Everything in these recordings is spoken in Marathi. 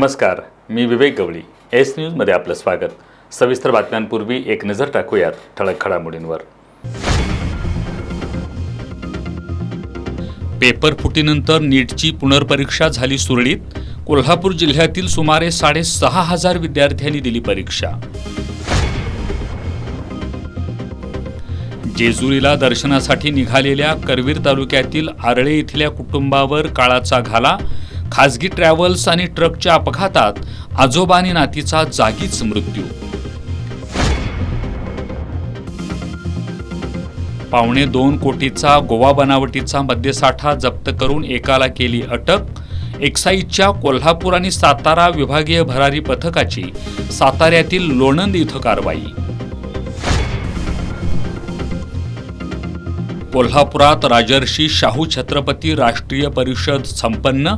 नमस्कार, मी विवेक गवळी. एस न्यूजमध्ये आपलं स्वागत. सविस्तर बातम्यांपूर्वी एक नजर टाकूयात ठळक घडामोडींवर. पेपर फुटीनंतर नीटची पुनर्परीक्षा झाली सुरळीत. कोल्हापूर जिल्ह्यातील सुमारे 6,500 विद्यार्थ्यांनी दिली परीक्षा. जेजुरीला दर्शनासाठी निघालेल्या करवीर तालुक्यातील आरळे इथल्या कुटुंबावर काळाचा घाला. खासगी ट्रॅव्हल्स आणि ट्रकच्या अपघातात आजोबा आणि नातीचा जागीच मृत्यू. 2.25 कोटीचा गोवा बनावटीचा मद्यसाठा जप्त करून एकाला केली अटक. एक्साईजच्या कोल्हापूर आणि सातारा विभागीय भरारी पथकाची साताऱ्यातील लोणंद इथं कारवाई. कोल्हापुरात राजर्षी शाहू छत्रपती राष्ट्रीय परिषद संपन्न.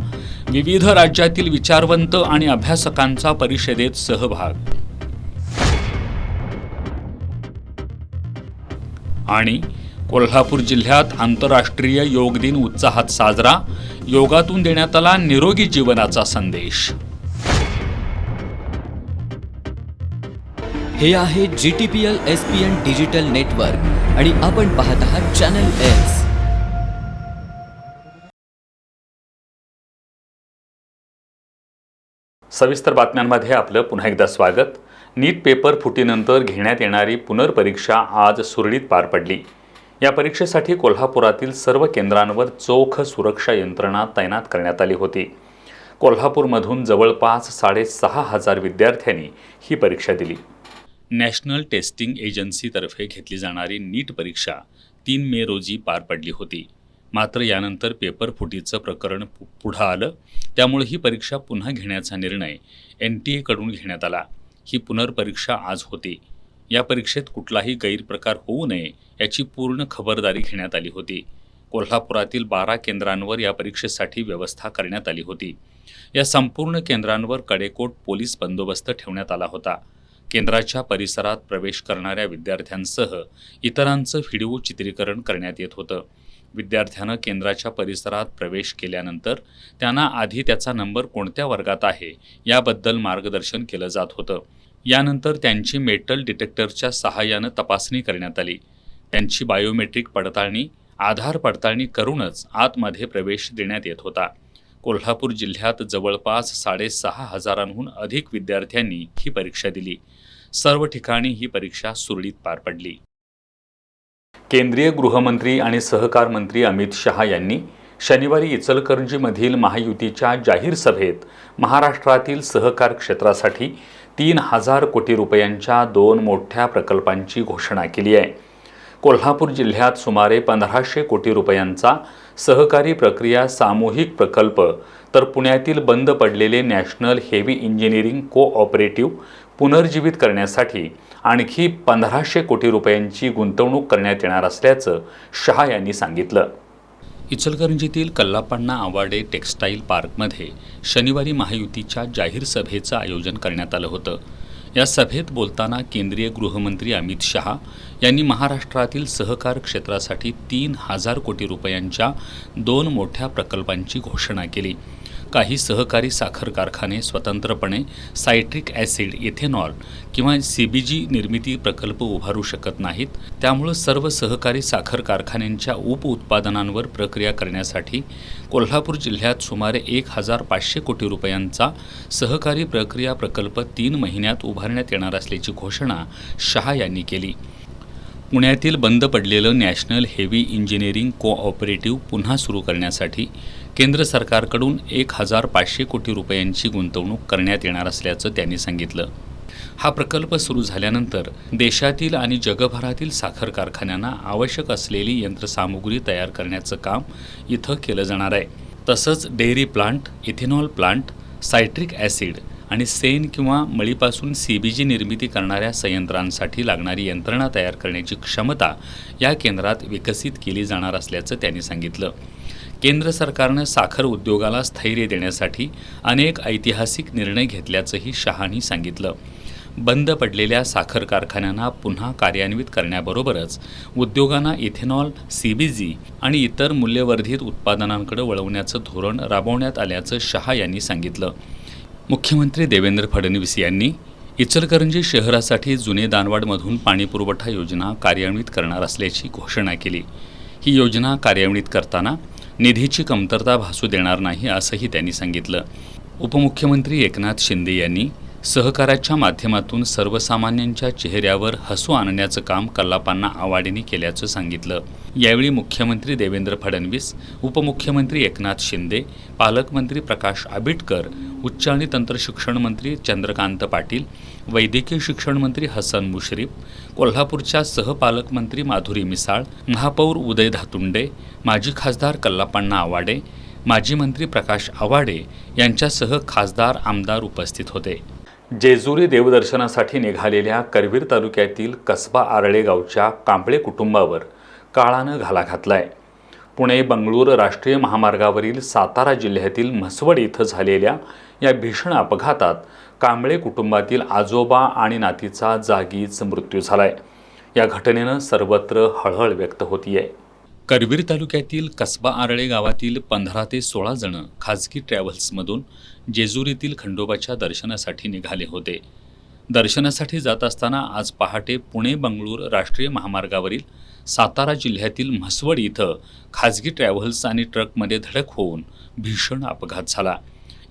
विविध राज्यातील विचारवंत आणि अभ्यासकांचा परिषदेत सहभाग. आणि कोल्हापूर जिल्ह्यात आंतरराष्ट्रीय योग दिन उत्साहात साजरा. योगातून देण्यात आला निरोगी जीवनाचा संदेश. हे आहे GTPL SPN डिजिटल नेटवर्क आणि आपण पाहत आहात चॅनल एस. सविस्तर बातम्यांमध्ये आपलं पुन्हा एकदा स्वागत. नीट पेपर फुटीनंतर घेण्यात येणारी पुनर्परीक्षा आज सुरळीत पार पडली. या परीक्षेसाठी कोल्हापुरातील सर्व केंद्रांवर चोख सुरक्षा यंत्रणा तैनात करण्यात आली होती. कोल्हापूरमधून जवळपास 6,500 विद्यार्थ्यांनी ही परीक्षा दिली. नॅशनल टेस्टिंग एजन्सीतर्फे घेतली जाणारी नीट परीक्षा 3 मे रोजी पार पडली होती. मात्र यानंतर पेपर फुटीचं प्रकरण पुढं आलं. त्यामुळे ही परीक्षा पुन्हा घेण्याचा निर्णय NTA कडून घेण्यात आला. ही पुनर्परीक्षा आज होती. या परीक्षेत कुठलाही गैरप्रकार होऊ नये याची पूर्ण खबरदारी घेण्यात आली होती. कोल्हापुरातील 12 केंद्रांवर या परीक्षेसाठी व्यवस्था करण्यात आली होती. या संपूर्ण केंद्रांवर कडेकोट पोलीस बंदोबस्त ठेवण्यात आला होता. केंद्राच्या परिसरात प्रवेश करणाऱ्या विद्यार्थ्यांसह इतरांचं व्हिडिओ चित्रीकरण करण्यात येत होतं. विद्यार्थ्यानं केंद्राच्या परिसरात प्रवेश केल्यानंतर त्यांना आधी त्याचा नंबर कोणत्या वर्गात आहे याबद्दल मार्गदर्शन केलं जात होतं. यानंतर त्यांची मेटल डिटेक्टरच्या सहाय्यानं तपासणी करण्यात आली. त्यांची बायोमेट्रिक पडताळणी, आधार पडताळणी करूनच आतमध्ये प्रवेश देण्यात येत होता. कोल्हापूर जिल्ह्यात जवळपास 6,500हून अधिक विद्यार्थ्यांनी ही परीक्षा दिली. सर्व ठिकाणी ही परीक्षा सुरळीत पार पडली. केंद्रीय गृहमंत्री आणि सहकार मंत्री अमित शहा यांनी शनिवारी इचलकरंजीमधील महायुतीच्या जाहीर सभेत महाराष्ट्रातील सहकार क्षेत्रासाठी 3,000 कोटी रुपयांच्या 2 मोठ्या प्रकल्पांची घोषणा केली आहे. कोल्हापूर जिल्ह्यात सुमारे 1,500 कोटी रुपयांचा सहकारी प्रक्रिया सामूहिक प्रकल्प, तर पुण्यातील बंद पडलेले नॅशनल हेवी इंजिनिअरिंग कोऑपरेटिव्ह पुनर्जीवित करण्यासाठी आणखी 1,500 कोटी रुपयांची गुंतवणूक करण्यात येणार असल्याचं शहा यांनी सांगितलं. इचलकरंजीतील कल्लापण्णा आवाडे टेक्स्टाईल पार्कमध्ये शनिवारी महायुतीच्या जाहीर सभेचं आयोजन करण्यात आलं होतं. या सभेत बोलताना केंद्रीय गृहमंत्री अमित शहा यांनी महाराष्ट्रातील सहकार क्षेत्रासाठी 3,000 कोटी रुपयांच्या 2 मोठ्या प्रकल्पांची घोषणा केली. काही सहकारी साखर कारखाने स्वतंत्रपणे सायट्रिक ॲसिड, इथेनॉल किंवा CBG निर्मिती प्रकल्प उभारू शकत नाहीत. त्यामुळे सर्व सहकारी साखर कारखान्यांच्या उपउत्पादनांवर प्रक्रिया करण्यासाठी कोल्हापूर जिल्ह्यात सुमारे 1,500 कोटी रुपयांचा सहकारी प्रक्रिया प्रकल्प 3 महिन्यात उभारण्यात येणार असल्याची घोषणा शहा यांनी केली. पुण्यातील बंद पडलेलं नॅशनल हेवी इंजिनिअरिंग कोऑपरेटिव्ह पुन्हा सुरू करण्यासाठी केंद्र सरकारकडून 1,500 कोटी रुपयांची गुंतवणूक करण्यात येणार असल्याचं त्यांनी सांगितलं. हा प्रकल्प सुरू झाल्यानंतर देशातील आणि जगभरातील साखर कारखान्यांना आवश्यक असलेली यंत्रसामुग्री तयार करण्याचं काम इथं केलं जाणार आहे. तसंच dairy plant, ethanol plant, citric acid आणि सेन किंवा मळीपासून CBG निर्मिती करणाऱ्या संयंत्रांसाठी लागणारी यंत्रणा तयार करण्याची क्षमता या केंद्रात विकसित केली जाणार असल्याचं त्यांनी सांगितलं. केंद्र सरकारनं साखर उद्योगाला स्थैर्य देण्यासाठी अनेक ऐतिहासिक निर्णय घेतल्याचंही शहांनी सांगितलं. बंद पडलेल्या साखर कारखान्यांना पुन्हा कार्यान्वित करण्याबरोबरच उद्योगांना इथेनॉल, CBG आणि इतर मूल्यवर्धित उत्पादनांकडे वळवण्याचं धोरण राबवण्यात आल्याचं शहा यांनी सांगितलं. मुख्यमंत्री देवेंद्र फडणवीस यांनी इचलकरंजी शहरासाठी जुने दानवाडमधून पाणीपुरवठा योजना कार्यान्वित करणार असल्याची घोषणा केली. ही योजना कार्यान्वित करताना निधीची कमतरता भासू देणार नाही असंही त्यांनी सांगितलं. उपमुख्यमंत्री एकनाथ शिंदे यांनी सहकाराच्या माध्यमातून सर्वसामान्यांच्या चेहऱ्यावर हसू आणण्याचं काम कल्लापांना आवाडीने केल्याचं सांगितलं. यावेळी मुख्यमंत्री देवेंद्र फडणवीस, उपमुख्यमंत्री एकनाथ शिंदे, पालकमंत्री प्रकाश आबिटकर, उच्च आणि तंत्रशिक्षण मंत्री चंद्रकांत पाटील, वैद्यकीय शिक्षण मंत्री हसन मुश्रीफ, कोल्हापूरच्या सहपालकमंत्री माधुरी मिसाळ, महापौर उदय धातुंडे, माजी खासदार कल्लापांना आवाडे, माजी मंत्री प्रकाश आवाडे यांच्यासह खासदार आमदार उपस्थित होते. जेजुरी देवदर्शनासाठी निघालेल्या करवीर तालुक्यातील कसबा आरळे गावच्या कांबळे कुटुंबावर काळानं घाला घातलाय. पुणे बंगळूर राष्ट्रीय महामार्गावरील सातारा जिल्ह्यातील म्हसवड इथं झालेल्या या भीषण अपघातात कांबळे कुटुंबातील आजोबा आणि नातीचा जागीच मृत्यू झालाय. या घटनेनं सर्वत्र हळहळ व्यक्त होतीये. करवीर तालुक्यातील कसबा आरळे गावातील 15 ते 16 जण खाजगी ट्रॅव्हल्समधून जेजुरीतील खंडोबाच्या दर्शनासाठी निघाले होते. दर्शनासाठी जात असताना आज पहाटे पुणे बंगळूर राष्ट्रीय महामार्गावरील सातारा जिल्ह्यातील म्हसवड इथं खाजगी ट्रॅव्हल्स आणि ट्रकमध्ये धडक होऊन भीषण अपघात झाला.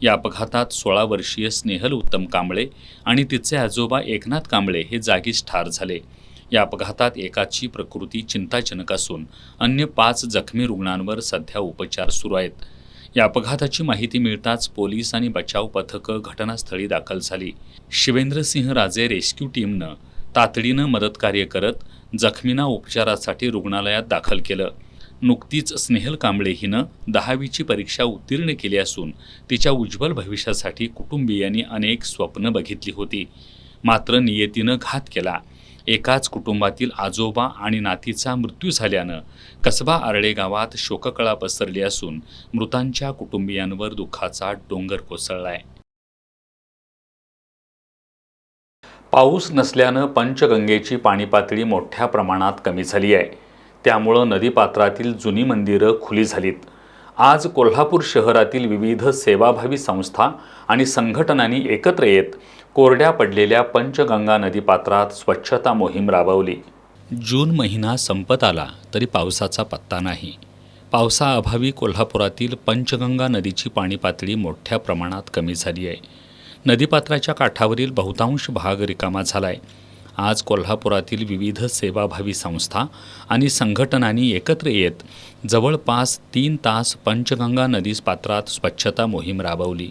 या अपघातात 16 वर्षीय स्नेहल उत्तम कांबळे आणि तिचे आजोबा एकनाथ कांबळे हे जागीच ठार झाले. या अपघातात एकाची प्रकृती चिंताजनक असून अन्य 5 जखमी रुग्णांवर सध्या उपचार सुरू आहेत. या अपघाताची माहिती मिळताच पोलीस आणि बचाव पथकं घटनास्थळी दाखल झाली. शिवेंद्रसिंह राजे रेस्क्यू टीमनं तातडीनं मदतकार्य करत जखमींना उपचारासाठी रुग्णालयात दाखल केलं. नुकतीच स्नेहल कांबळे हिनं 10वीची परीक्षा उत्तीर्ण केली असून तिच्या उज्ज्वल भविष्यासाठी कुटुंबियांनी अनेक स्वप्न बघितली होती. मात्र नियतीनं घात केला. एकाच कुटुंबातील आजोबा आणि नातीचा मृत्यू झाल्यानं कसबा आरळे गावात शोककळा पसरली असून मृतांच्या कुटुंबियांवर दुःखाचा डोंगर कोसळलाय. पाऊस नसल्यानं पंचगंगेची पाणी पातळी मोठ्या प्रमाणात कमी झाली आहे. त्यामुळं नदीपात्रातील जुनी मंदिरं खुली झालीत. आज कोल्हापूर शहरातील विविध सेवाभावी संस्था आणि संघटनांनी एकत्र येत कोरड्या पडलेल्या पंचगंगा नदीपात्रात स्वच्छता मोहीम राबवली. जून महिना संपत आला तरी पावसाचा पत्ता नाही. पावसाअभावी कोल्हापुरातील पंचगंगा नदीची पाणी पातळी मोठ्या प्रमाणात कमी झाली आहे. नदीपात्राच्या काठावरील बहुतांश भाग रिकामा झालाय. आज कोल्हापुरातील विविध सेवाभावी संस्था आणि संघटनांनी एकत्र येत जवळपास 3 तास पंचगंगा नदीपात्रात स्वच्छता मोहीम राबवली.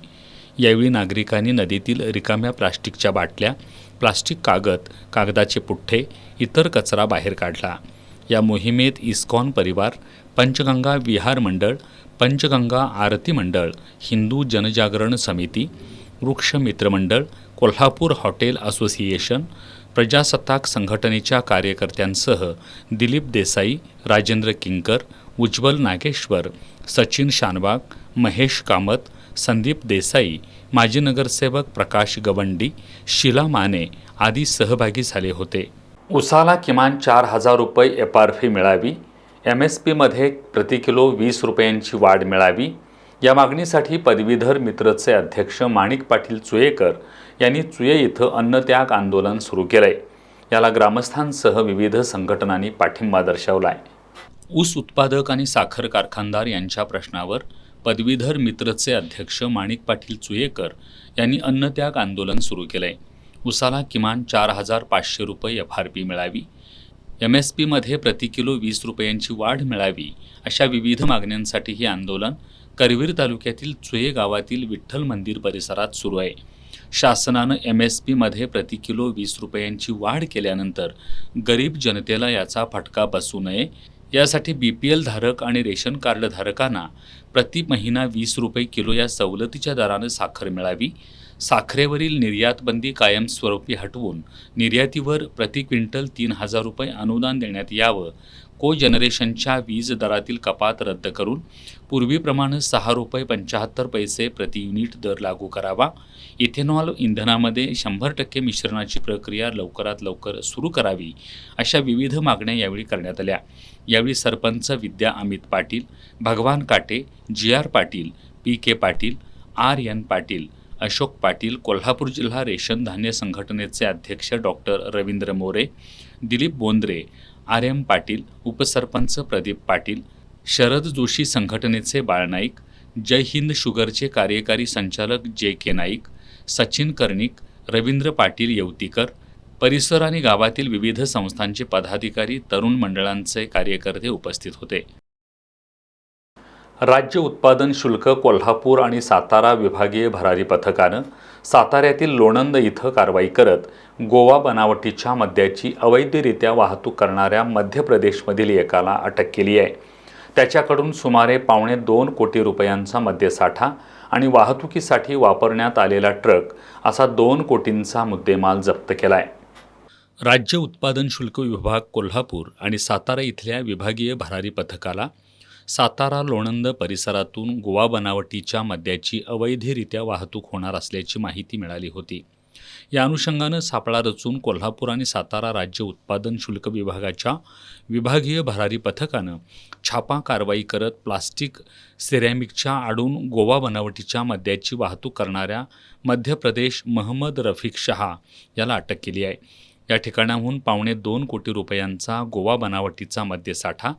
यावेळी नागरिकांनी नदीतील रिकाम्या प्लास्टिकच्या बाटल्या, प्लास्टिक कागद, कागदाचे पुठ्ठे, इतर कचरा बाहेर काढला. या मोहिमेत इस्कॉन परिवार, पंचगंगा विहार मंडळ, पंचगंगा आरती मंडळ, हिंदू जनजागरण समिती, वृक्ष मित्र मंडळ, कोल्हापूर हॉटेल असोसिएशन, प्रजासत्ताक संघटनेच्या कार्यकर्त्यांसह दिलीप देसाई, राजेंद्र किंकर, उज्ज्वल नागेश्वर, सचिन शानबाग, महेश कामत, संदीप देसाई, माजी नगरसेवक प्रकाश गवंडी, शीला माने आदी सहभागी झाले होते. उसाला किमान 4,000 रुपये FRP मिळावी, MSPमध्ये प्रति किलो 20 रुपयांची वाढ मिळावी या मागणीसाठी पदवीधर मित्रचे अध्यक्ष माणिक पाटील चुयेकर यांनी चुये इथं अन्नत्याग आंदोलन सुरू केलंय. याला ग्रामस्थांसह विविध संघटनांनी पाठिंबा दर्शवलाय. ऊस उत्पादक आणि साखर कारखानदार यांच्या प्रश्नावर पदवीधर मित्रचे अध्यक्ष माणिक पाटील चुयेकर यांनी अन्नत्याग आंदोलन सुरू केलंय. उसाला किमान 4,500 रुपये FRP मिळावी, MSPमध्ये प्रति किलो 20 रुपयांची वाढ मिळावी अशा विविध मागण्यांसाठी हे आंदोलन करवीर तालुक्यातील चुये गावातील विठ्ठल मंदिर परिसरात सुरू आहे. शासनानं MSPमध्ये प्रति किलो 20 रुपयांची वाढ केल्यानंतर गरीब जनतेला याचा फटका बसू नये यासाठी BPL धारक आणि रेशन कार्ड धारकांना प्रति महिना 20 रुपये किलो या सवलतीच्या दरानं साखर मिळावी, साखरेवरील निर्यातबंदी कायमस्वरूपी हटवून निर्यातीवर प्रति क्विंटल 3,000 रुपये अनुदान देण्यात यावं, कोजनरेशनच्या वीज दरातील कपात रद्द करून पूर्वीप्रमाणे 6 रुपये 75 पैसे प्रति युनिट दर लागू करावा, इथेनॉल इंधनामध्ये 100% मिश्रणाची प्रक्रिया लवकरात लवकर सुरू करावी अशा विविध मागण्या यावेळी करण्यात आल्या. यावेळी सरपंच विद्या अमित पाटील, भगवान काटे, GR Patil, PK Patil, RN Patil, Ashok Patil, Kolhapur जिल्हा रेशन धान्य संघटनेचे अध्यक्ष doctor Ravindra More, Dilip Bondre, R M Patil, उपसरपंच प्रदीप पाटील, शरद जोशी संघटनेचे बाळ नाईक, जय हिंद शुगरचे कार्यकारी संचालक जे के नाईक, सचिन कर्णिक, रवींद्र पाटील येवतीकर, परिसर आणि गावातील विविध संस्थांचे पदाधिकारी, तरुण मंडळांचे कार्यकर्ते उपस्थित होते. राज्य उत्पादन शुल्क कोल्हापूर आणि सातारा विभागीय भरारी पथकानं साताऱ्यातील लोणंद इथं कारवाई करत गोवा बनावटीच्या मद्याची अवैधरित्या वाहतूक करणाऱ्या मध्य प्रदेशमधील एकाला अटक केली आहे. त्याच्याकडून सुमारे $2.25 कोटी रुपयांचा मद्यसाठा आणि वाहतुकीसाठी वापरण्यात आलेला ट्रक असा 2 कोटींचा मुद्देमाल जप्त केला आहे. राज्य उत्पादन शुल्क विभाग कोल्हापूर आणि सातारा इथल्या विभागीय भरारी पथकाला सातारा लोणंद परिसरातून गोवा बनावटीच्या मद्याची अवैधरित्या वाहतूक होणार असल्याची माहिती मिळाली होती. या अनुषंगानं सापळा रचून कोल्हापूर आणि सातारा राज्य उत्पादन शुल्क विभागाच्या विभागीय भरारी पथकानं छापा कारवाई करत प्लास्टिक सिरॅमिकच्या आडून गोवा बनावटीच्या मद्याची वाहतूक करणाऱ्या मध्य प्रदेश महम्मद रफिक शहा याला अटक केली आहे. या ठिकाणाहून $2.25 कोटी रुपयांचा गोवा बनावटीचा मद्यसाठा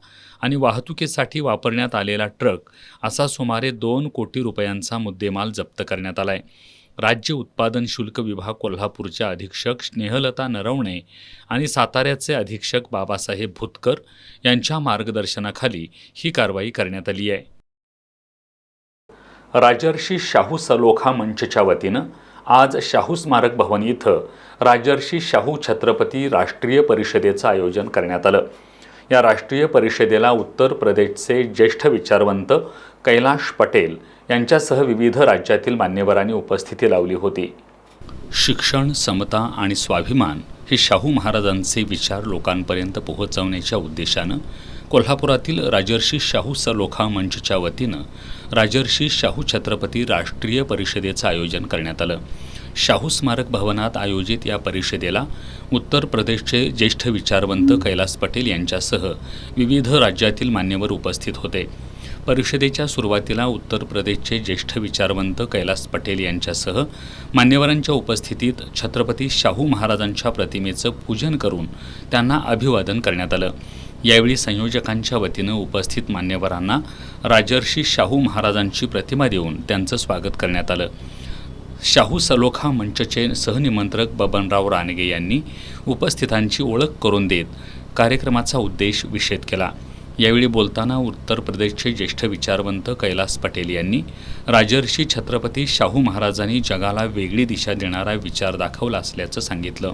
आणि वाहतुकीसाठी वापरण्यात आलेला ट्रक असा सुमारे 2 कोटी रुपयांचा मुद्देमाल जप्त करण्यात आला आहे. राज्य उत्पादन शुल्क विभाग कोल्हापूरच्या अधीक्षक स्नेहलता नरवणे आणि साताऱ्याचे अधीक्षक बाबासाहेब भुतकर यांच्या मार्गदर्शनाखाली ही कारवाई करण्यात आली आहे. राजर्षी शाहू सलोखा मंचच्या वतीनं आज शाहू स्मारक भवन इथं राजर्षी शाहू छत्रपती राष्ट्रीय परिषदेचं आयोजन करण्यात आलं. या राष्ट्रीय परिषदेला उत्तर प्रदेशचे ज्येष्ठ विचारवंत कैलाश पटेल यांच्यासह विविध राज्यातील मान्यवरांनी उपस्थिती लावली होती. शिक्षण, समता आणि स्वाभिमान हे शाहू महाराजांचे विचार लोकांपर्यंत पोहोचवण्याच्या उद्देशानं कोल्हापुरातील राजर्षी शाहू सलोखा मंचच्या वतीनं राजर्षी शाहू छत्रपती राष्ट्रीय परिषदेचं आयोजन करण्यात आलं. शाहू स्मारक भवनात आयोजित या परिषदेला उत्तर प्रदेशचे ज्येष्ठ विचारवंत कैलास पटेल यांच्यासह विविध राज्यातील मान्यवर उपस्थित होते. परिषदेच्या सुरुवातीला उत्तर प्रदेशचे ज्येष्ठ विचारवंत कैलास पटेल यांच्यासह मान्यवरांच्या उपस्थितीत छत्रपती शाहू महाराजांच्या प्रतिमेचं पूजन करून त्यांना अभिवादन करण्यात आलं. यावेळी संयोजकांच्या वतीनं उपस्थित मान्यवरांना राजर्षी शाहू महाराजांची प्रतिमा देऊन त्यांचं स्वागत करण्यात आलं. शाहू सलोखा मंचचे सहनिमंत्रक बबनराव रानगे यांनी उपस्थितांची ओळख करून देत कार्यक्रमाचा उद्देश विशद केला. यावेळी बोलताना उत्तर प्रदेशचे ज्येष्ठ विचारवंत कैलास पटेल यांनी राजर्षी छत्रपती शाहू महाराजांनी जगाला वेगळी दिशा देणारा विचार दाखवला असल्याचं सांगितलं.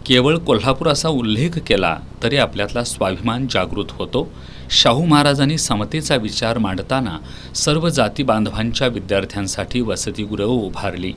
केवळ कोल्हापूर असा उल्लेख केला तरी आपल्यातला स्वाभिमान जागृत होतो. शाहू महाराजांनी समतेचा विचार मांडताना सर्व जाती बांधवांच्या विद्यार्थ्यांसाठी वसतिगृह उभारली.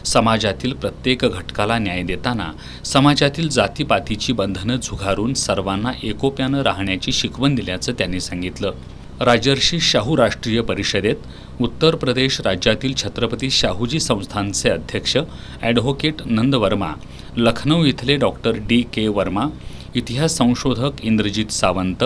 समाजातील प्रत्येक घटकाला न्याय देताना समाजातील जातीपातीची बंधनं झुगारून सर्वांना एकोप्यानं राहण्याची शिकवण दिल्याचं त्यांनी सांगितलं. राजर्षी शाहू राष्ट्रीय परिषदेत उत्तर प्रदेश राज्यातील छत्रपती शाहूजी संस्थानचे अध्यक्ष ॲडव्होकेट नंद वर्मा, लखनौ इथले डॉक्टर D.K. वर्मा, इतिहास संशोधक इंद्रजित सावंत,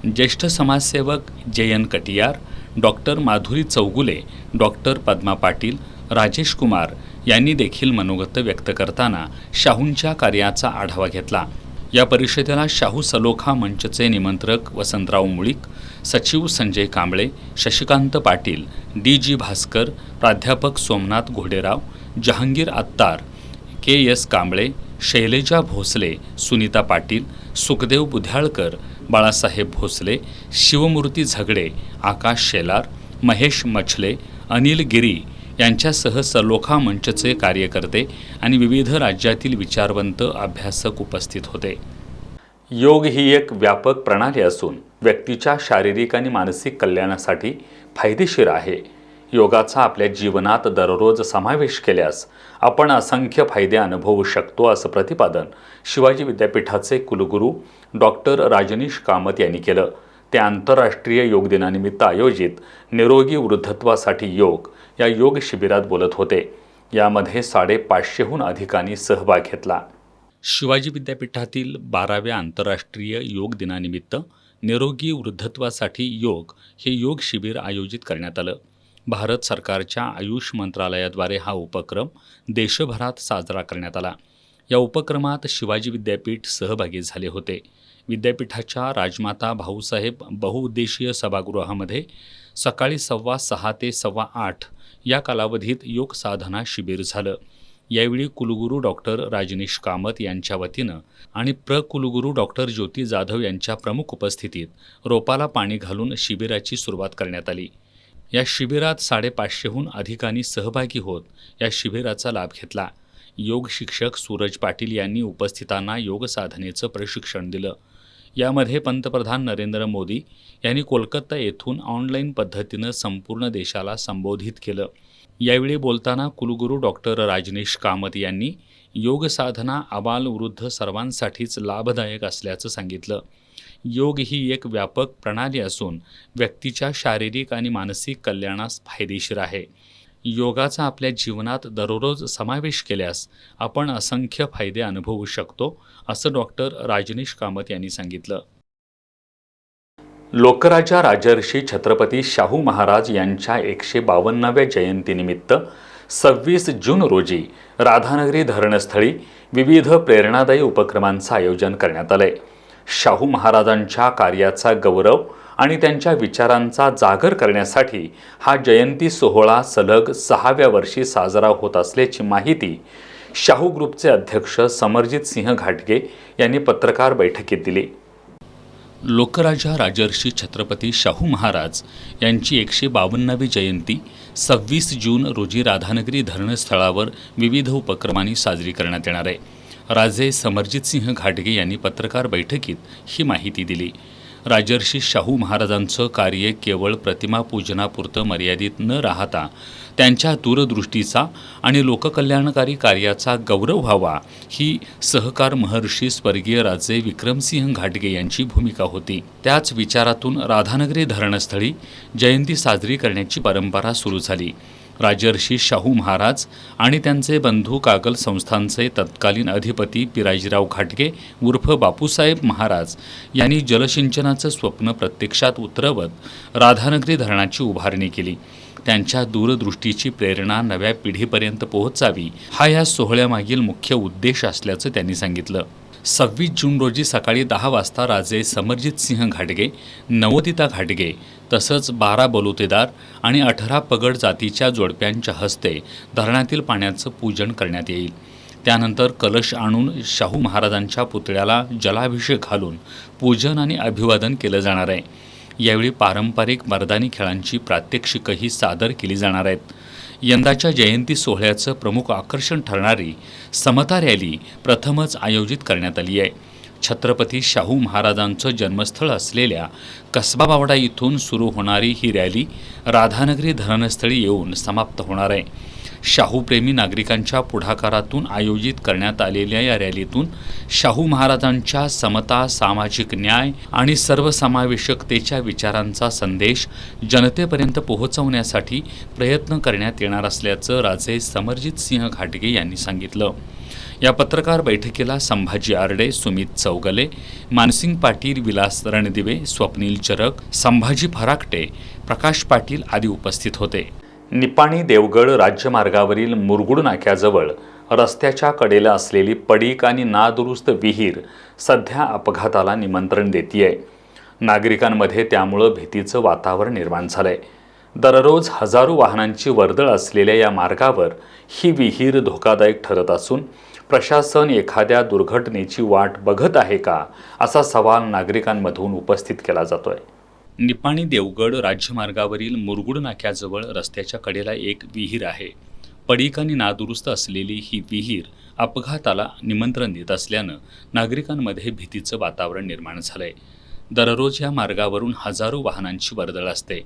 ज्येष्ठ समाजसेवक JN Katiyar, doctor Madhuri Chougule, doctor Padma Patil, Rajesh Kumar यांनी देखील मनोगत व्यक्त करताना शाहूंच्या कार्याचा आढावा घेतला. या परिषदेला शाहू सलोखा मंचचे निमंत्रक वसंतराव मुळीक, सचिव संजय कांबळे, शशिकांत पाटील, D.G. भास्कर, प्राध्यापक सोमनाथ घोडेराव, जहांगीर आत्तार, K.S. कांबळे, शैलेजा भोसले, सुनीता पाटील, सुखदेव बुध्याळकर, बाळासाहेब भोसले, शिवमूर्ती झगडे, आकाश शेलार, महेश मछले, अनिल गिरी यांच्यासह सलोखा मंचचे कार्यकर्ते आणि विविध राज्यातील विचारवंत अभ्यासक उपस्थित होते. योग ही एक व्यापक प्रणाली असून व्यक्तीच्या शारीरिक आणि मानसिक कल्याणासाठी फायदेशीर आहे. योगाचा आपल्या जीवनात दररोज समावेश केल्यास आपण असंख्य फायदे अनुभवू शकतो, असं प्रतिपादन शिवाजी विद्यापीठाचे कुलगुरू डॉक्टर राजनीश कामत यांनी केलं. ते आंतरराष्ट्रीय योग दिनानिमित्त आयोजित निरोगी वृद्धत्वासाठी योग या योग शिबिरात बोलत होते. यामध्ये 550हून अधिकांनी सहभाग घेतला. शिवाजी विद्यापीठातील 12व्या आंतरराष्ट्रीय योग दिनानिमित्त निरोगी वृद्धत्वासाठी योग हे योग शिबिर आयोजित करण्यात आलं. भारत सरकारच्या आयुष मंत्रालयाद्वारे हा उपक्रम देशभरात साजरा करण्यात आला. या उपक्रमात शिवाजी विद्यापीठ सहभागी झाले होते. विद्यापीठाच्या राजमाता भाऊसाहेब बहुउद्देशीय सभागृहामध्ये सकाळी 6:15 ते 8:15 या कालावधीत योग साधना शिबिर झालं. यावेळी कुलगुरू डॉक्टर राजनीश कामत यांच्या वतीनं आणि कुलगुरू डॉक्टर ज्योती जाधव यांच्या प्रमुख उपस्थितीत रोपाला पाणी घालून शिबिराची सुरुवात करण्यात आली. या शिबिरात 550हून अधिकांनी सहभागी होत या शिबिराचा लाभ घेतला. योग शिक्षक सूरज पाटील यांनी उपस्थितांना योग साधनेचं प्रशिक्षण दिलं. यामध्ये पंतप्रधान नरेंद्र मोदी यांनी कोलकाता येथून ऑनलाईन पद्धतीनं संपूर्ण देशाला संबोधित केलं. यावेळी बोलताना कुलगुरू डॉक्टर राजनीश कामत यांनी योग साधना आबालवृद्ध सर्वांसाठीच लाभदायक असल्याचं सांगितलं. योग ही एक व्यापक प्रणाली असून व्यक्तीच्या शारीरिक आणि मानसिक कल्याणास फायदेशीर आहे. योगाचा आपल्या जीवनात दररोज समावेश केल्यास आपण असंख्य फायदे अनुभवू शकतो, असं डॉक्टर राजनीश कामत यांनी सांगितलं. लोकराजा राजर्षी छत्रपती शाहू महाराज यांच्या 152व्या जयंतीनिमित्त 26 जून रोजी राधानगरी धरणस्थळी विविध प्रेरणादायी उपक्रमांचं आयोजन करण्यात आलंय. शाहू महाराजांच्या कार्याचा गौरव आणि त्यांच्या विचारांचा जागर करण्यासाठी हा जयंती सोहळा सलग 6व्या वर्षी साजरा होत असल्याची माहिती शाहू ग्रुपचे अध्यक्ष समरजित सिंह घाटगे यांनी पत्रकार बैठकीत दिली. लोकराजा राजर्षी छत्रपती शाहू महाराज यांची 152वी जयंती 26 जून रोजी राधानगरी धरणस्थळावर विविध उपक्रमांनी साजरी करण्यात येणार आहे. राजे समरजित सिंह घाटगे यांनी पत्रकार बैठकीत ही माहिती दिली. राजर्षी शाहू महाराजांचं कार्य केवळ प्रतिमा पूजनापुरतं मर्यादित न राहता त्यांच्या दूरदृष्टीचा आणि लोककल्याणकारी कार्याचा गौरव व्हावा ही सहकार महर्षी स्वर्गीय राजे विक्रमसिंह घाटगे यांची भूमिका होती. त्याच विचारातून राधानगरी धरणस्थळी जयंती साजरी करण्याची परंपरा सुरू झाली. राजर्षी शाहू महाराज आणि त्यांचे बंधू कागल संस्थानचे तत्कालीन अधिपती पिराजीराव घाटगे उर्फ बापूसाहेब महाराज यांनी जलसिंचनाचं स्वप्न प्रत्यक्षात उतरवत राधानगरी धरणाची उभारणी केली. त्यांच्या दूरदृष्टीची प्रेरणा नव्या पिढीपर्यंत पोहोचावी हा या सोहळ्यामागील मुख्य उद्देश असल्याचं त्यांनी सांगितलं. 26 जून रोजी सकाळी 10 वाजता राजे समरजित सिंह घाटगे, नवोदिता घाटगे तसंच 12 बलुतेदार आणि 18 पगड जातीच्या जोडप्यांच्या हस्ते धरणातील पाण्याचं पूजन करण्यात येईल. त्यानंतर कलश आणून शाहू महाराजांच्या पुतळ्याला जलाभिषेक घालून पूजन आणि अभिवादन केलं जाणार आहे. यावेळी पारंपरिक मर्दानी खेळांची प्रात्यक्षिकही सादर केली जाणार आहेत. यंदाच्या जयंती सोहळ्याचं प्रमुख आकर्षण ठरणारी समता रॅली प्रथमच आयोजित करण्यात आली आहे. छत्रपती शाहू महाराजांचं जन्मस्थळ असलेल्या कसबा बावडा इथून सुरू होणारी ही रॅली राधानगरी धरणस्थळी येऊन समाप्त होणार आहे. शाहूप्रेमी नागरिकांच्या पुढाकारातून आयोजित करण्यात आलेल्या या रॅलीतून शाहू महाराजांच्या समता, सामाजिक न्याय आणि सर्वसमावेशकतेच्या विचारांचा संदेश जनतेपर्यंत पोहोचवण्यासाठी प्रयत्न करण्यात येणार असल्याचं राजे समरजित सिंह घाटगे यांनी सांगितलं. या पत्रकार बैठकीला संभाजी आरडे, सुमित चौगले, मानसिंग पाटील, विलास रणदिवे, स्वप्नील चरक, संभाजी फराकटे, प्रकाश पाटील आदी उपस्थित होते. निपाणी देवगड राज्यमार्गावरील मुरगुड नाक्याजवळ रस्त्याच्या कडेला असलेली पडीक आणि नादुरुस्त विहीर सध्या अपघाताला निमंत्रण देतीये. नागरिकांमध्ये त्यामुळं भीतीचं वातावरण निर्माण झालंय. दररोज हजारो वाहनांची वर्दळ असलेल्या या मार्गावर ही विहीर धोकादायक ठरत असून प्रशासन एखाद्या दुर्घटनेची वाट बघत आहे का, असा सवाल नागरिकांमधून उपस्थित केला जातोय. निपाणी देवगड राज्यमार्गावरील मुरगुड नाक्याजवळ रस्त्याच्या कडेला एक विहीर आहे. पडीक आणि नादुरुस्त असलेली ही विहीर अपघाताला निमंत्रण देत असल्यानं नागरिकांमध्ये भीतीचं वातावरण निर्माण झालंय. दररोज या मार्गावरून हजारो वाहनांची वर्दळ असते.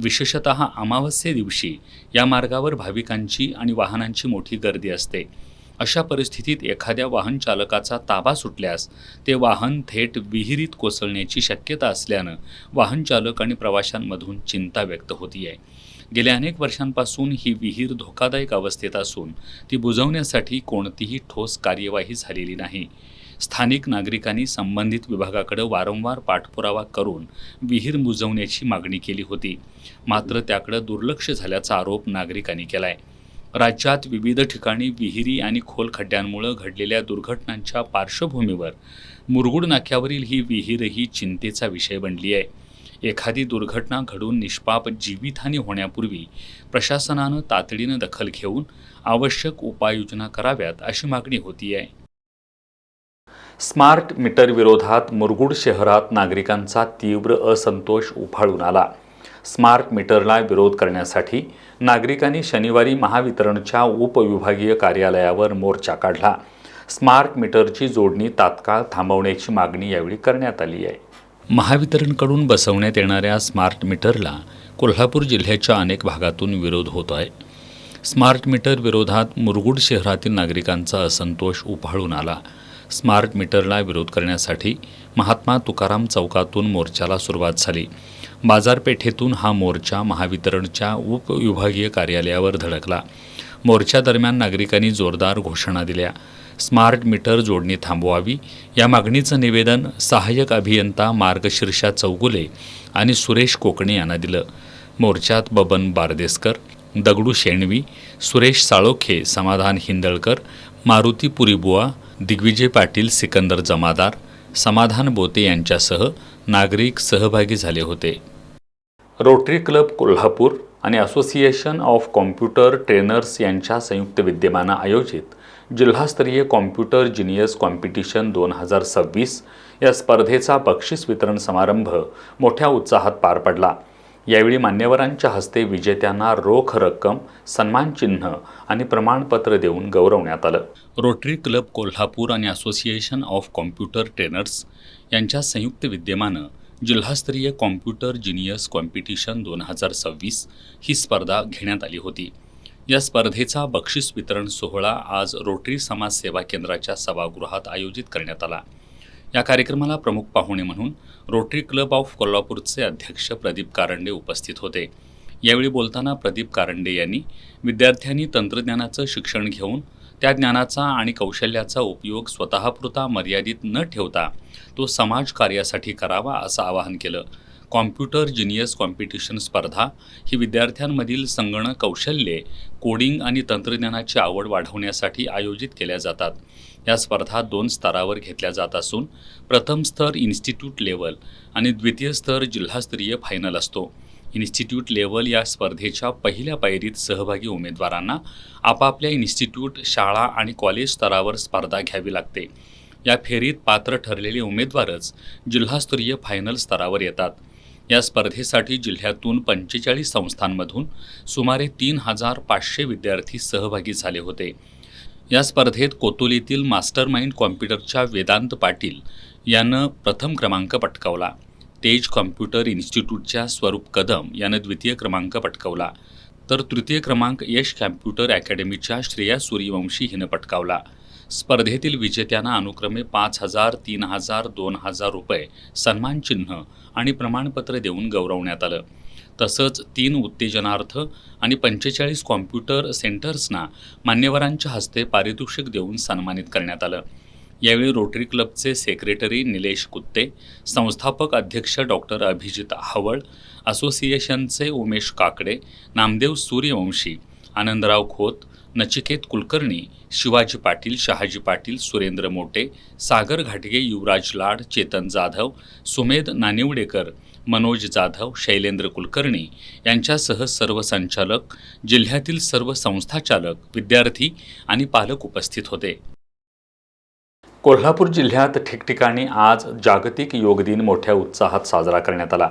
विशेषतः अमावस्ये दिवशी या मार्गावर भाविकांची आणि वाहनांची मोठी गर्दी असते. अशा परिस्थितीत एखाद्या वाहन चालकाचा ताबा सुटल्यास ते वाहन थेट विहिरीत कोसळण्याची शक्यता असल्यानं वाहन चालक आणि प्रवाशांमधून चिंता व्यक्त होती आहे. गेल्या अनेक वर्षांपासून ही विहीर धोकादायक अवस्थेत असून ती बुजवण्यासाठी कोणतीही ठोस कार्यवाही झालेली नाही. स्थानिक नागरिकांनी संबंधित विभागाकडे वारंवार पाठपुरावा करून विहीर बुजवण्याची मागणी केली होती, मात्र त्याकडे दुर्लक्ष झाल्याचा आरोप नागरिकांनी केलाय. राज्यात विविध ठिकाणी विहिरी आणि खोल खड्ड्यांमुळे घडलेल्या दुर्घटनांच्या पार्श्वभूमीवर मुरगुड नाक्यावरील ही विहीरही चिंतेचा विषय बनली आहे. एखादी दुर्घटना घडून निष्पाप जीवितहानी होण्यापूर्वी प्रशासनानं तातडीनं दखल घेऊन आवश्यक उपाययोजना कराव्यात अशी मागणी होती आहे. स्मार्ट मीटर विरोधात मुरगुड शहरात नागरिकांचा तीव्र असंतोष उफाळून आला. स्मार्ट मीटरला विरोध करण्यासाठी नागरिकांनी शनिवारी महावितरणच्या उपविभागीय कार्यालयावर मोर्चा काढला. स्मार्ट मीटरची जोडणी तात्काळ थांबवण्याची मागणी यावेळी करण्यात आली आहे. महावितरणकडून बसवण्यात येणाऱ्या स्मार्ट मीटरला कोल्हापूर जिल्ह्याच्या अनेक भागातून विरोध होत आहे. स्मार्ट मीटर विरोधात मुरगुड शहरातील नागरिकांचा असंतोष उफाळून आला. स्मार्ट मीटरला विरोध करण्यासाठी महात्मा तुकाराम चौकातून मोर्चाला सुरुवात झाली. बाजारपेठेतून हा मोर्चा महावितरणच्या उपविभागीय कार्यालयावर धडकला. मोर्चादरम्यान नागरिकांनी जोरदार घोषणा दिल्या. स्मार्ट मीटर जोडणी थांबवावी या मागणीचं निवेदन सहाय्यक अभियंता मार्गशीर्षा चौगुले आणि सुरेश कोकणे यांना दिलं. मोर्चात बबन बारदेसकर, दगडू शेणवी, सुरेश साळोखे, समाधान हिंदळकर, मारुती पुरीबुवा, दिग्विजय पाटील, सिकंदर जमादार, समाधान बोते यांच्यासह नागरिक सहभागी झाले होते. रोटरी क्लब कोल्हापूर आणि असोसिएशन ऑफ कॉम्प्युटर ट्रेनर्स यांच्या संयुक्त विद्यमानं आयोजित जिल्हास्तरीय कॉम्प्युटर जिनियस कॉम्पिटिशन 2026 या स्पर्धेचा बक्षीस वितरण समारंभ मोठ्या उत्साहात पार पडला. यावेळी मान्यवरांच्या हस्ते विजेत्यांना रोख रक्कम, सन्मानचिन्ह आणि प्रमाणपत्र देऊन गौरवण्यात आलं. रोटरी क्लब कोल्हापूर आणि असोसिएशन ऑफ कॉम्प्युटर ट्रेनर्स यांच्या संयुक्त विद्यमानं जिल्हास्तरीय कॉम्प्युटर जिनियस कॉम्पिटिशन 2026 ही स्पर्धा घेण्यात आली होती. या स्पर्धेचा बक्षीस वितरण सोहळा आज रोटरी समाज सेवा केंद्राच्या सभागृहात आयोजित करण्यात आला. या कार्यक्रमाला प्रमुख पाहुणे म्हणून रोटरी क्लब ऑफ कोल्हापूरचे अध्यक्ष प्रदीप कारंडे उपस्थित होते. यावेळी बोलताना प्रदीप कारंडे यांनी विद्यार्थ्यांनी तंत्रज्ञानाचं शिक्षण घेऊन त्या ज्ञानाचा आणि कौशल्याचा उपयोग स्वतःपुरता मर्यादित न ठेवता तो समाजकार्यासाठी करावा असं आवाहन केलं. कॉम्प्युटर जिनियस कॉम्पिटिशन स्पर्धा ही विद्यार्थ्यांमधील संगणक कौशल्ये, कोडिंग आणि तंत्रज्ञानाची आवड वाढवण्यासाठी आयोजित केल्या जातात. या स्पर्धा 2 स्तरावर घेतल्या जात असून प्रथम स्तर इन्स्टिट्यूट लेवल आणि द्वितीय स्तर जिल्हास्तरीय फायनल असतो. इन्स्टिट्यूट लेवल या स्पर्धेच्या पहिल्या पायरीत सहभागी उमेदवारांना आपापल्या इन्स्टिट्यूट, शाळा आणि कॉलेज स्तरावर स्पर्धा घ्यावी लागते. या फेरीत पात्र ठरलेले उमेदवारच जिल्हास्तरीय फायनल स्तरावर येतात. या स्पर्धेसाठी जिल्ह्यातून 45 संस्थांमधून सुमारे 3,500 विद्यार्थी सहभागी झाले होते. या स्पर्धेत कोतोलीतील मास्टरमाइंड कॉम्प्युटरच्या वेदांत पाटील यानं प्रथम क्रमांक पटकावला. तेज कॉम्प्युटर इन्स्टिट्यूटच्या स्वरूप कदम यानं द्वितीय क्रमांक पटकावला, तर तृतीय क्रमांक यश कॉम्प्युटर अकॅडमीच्या श्रेया सूर्यवंशी हिनं पटकावला. स्पर्धेतील विजेत्यांना अनुक्रमे 5,000, 3,000, 2,000 रुपये सन्मानचिन्ह आणि प्रमाणपत्र देऊन गौरवण्यात आलं. तसंच 3 उत्तेजनार्थ आणि 45 कॉम्प्युटर सेंटर्सना मान्यवरांच्या हस्ते पारितोषिक देऊन सन्मानित करण्यात आलं. यावेळी रोटरी क्लबचे सेक्रेटरी निलेश कुत्ते, संस्थापक अध्यक्ष डॉक्टर अभिजित हवळ, असोसिएशनचे उमेश काकडे, नामदेव सूर्यवंशी, आनंदराव खोत, नचिकेत कुलकर्णी, शिवाजी पाटील, शहाजी पाटील, सुरेंद्र मोटे, सागर घाटगे, युवराज लाड, चेतन जाधव, सुमेध नानिवडेकर, मनोज जाधव, शैलेंद्र कुलकर्णी यांच्यासह सर्व संचालक, जिल्ह्यातील सर्व संस्थाचालक, विद्यार्थी आणि पालक उपस्थित होते. कोल्हापूर जिल्ह्यात ठिकठिकाणी आज जागतिक योग दिन मोठ्या उत्साहात साजरा करण्यात आला.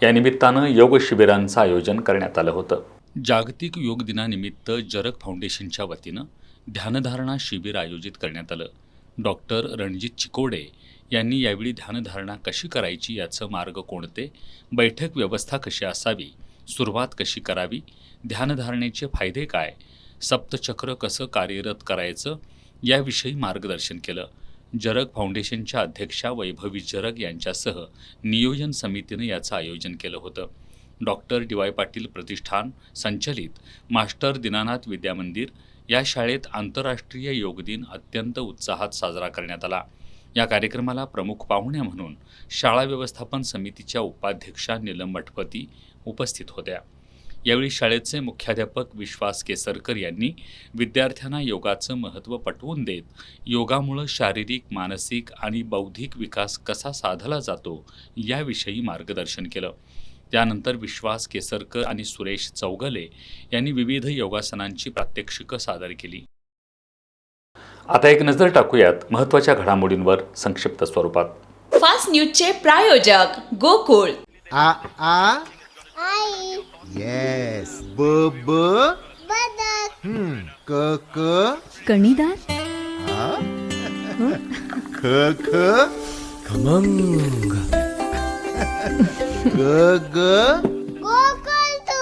या निमित्तानं योग शिबिरांचं आयोजन करण्यात आलं होतं. जागतिक योग दिनानिमित्त जरग फाउंडेशनच्या वतीनं ध्यानधारणा शिबिर आयोजित करण्यात आलं. डॉक्टर रणजित चिकोडे यांनी यावेळी ध्यानधारणा कशी करायची, याचं मार्ग कोणते, बैठक व्यवस्था कशी असावी, सुरुवात कशी करावी, ध्यानधारणेचे फायदे काय, सप्तचक्र कसं कार्यरत करायचं याविषयी मार्गदर्शन केलं. जरग फाउंडेशनच्या अध्यक्षा वैभवी जरग यांच्यासह नियोजन समितीनं याचं आयोजन केलं होतं. डॉक्टर डी वाय पाटील प्रतिष्ठान संचलित मास्टर दीनानाथ विद्यामंदिर या शाळेत आंतरराष्ट्रीय योग दिन अत्यंत उत्साहात साजरा करण्यात आला. या कार्यक्रमाला प्रमुख पाहुण्या म्हणून शाळा व्यवस्थापन समितीच्या उपाध्यक्षा नीलम मठपती उपस्थित होत्या. यावेळी शाळेचे मुख्याध्यापक विश्वास केसरकर यांनी विद्यार्थ्यांना योगाचं महत्त्व पटवून देत योगामुळे शारीरिक, मानसिक आणि बौद्धिक विकास कसा साधला जातो याविषयी मार्गदर्शन केलं. त्यानंतर विश्वास केसरकर आणि सुरेश चौगले यांनी विविध योगासनांची प्रात्यक्षिकं सादर केली. आता एक नजर टाकूयात महत्त्वाच्या घडामोडींवर संक्षिप्त स्वरूपात. फास्ट न्यूजचे प्रायोजक गोकुळ. आ आ आई येस ब ब बदक क क कणीदार ख ख खमंग ग ग गोकुळ तू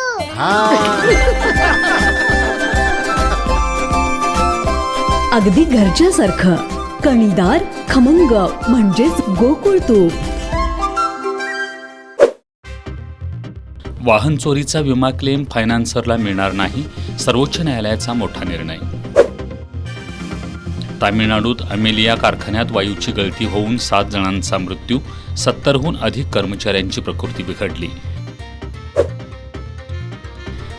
अगदी घरच्यासारखं. कणीदार खमंग म्हणजेच गोकुळ तूप. वाहन चोरीचा विमा क्लेम फायनान्सरला मिळणार नाही, सर्वोच्च न्यायालयाचा मोठा निर्णय. तामिळनाडूत अमेलिया कारखान्यात वायूची गळती होऊन 7 जणांचा मृत्यू, 70हून अधिक कर्मचाऱ्यांची प्रकृती बिघडली.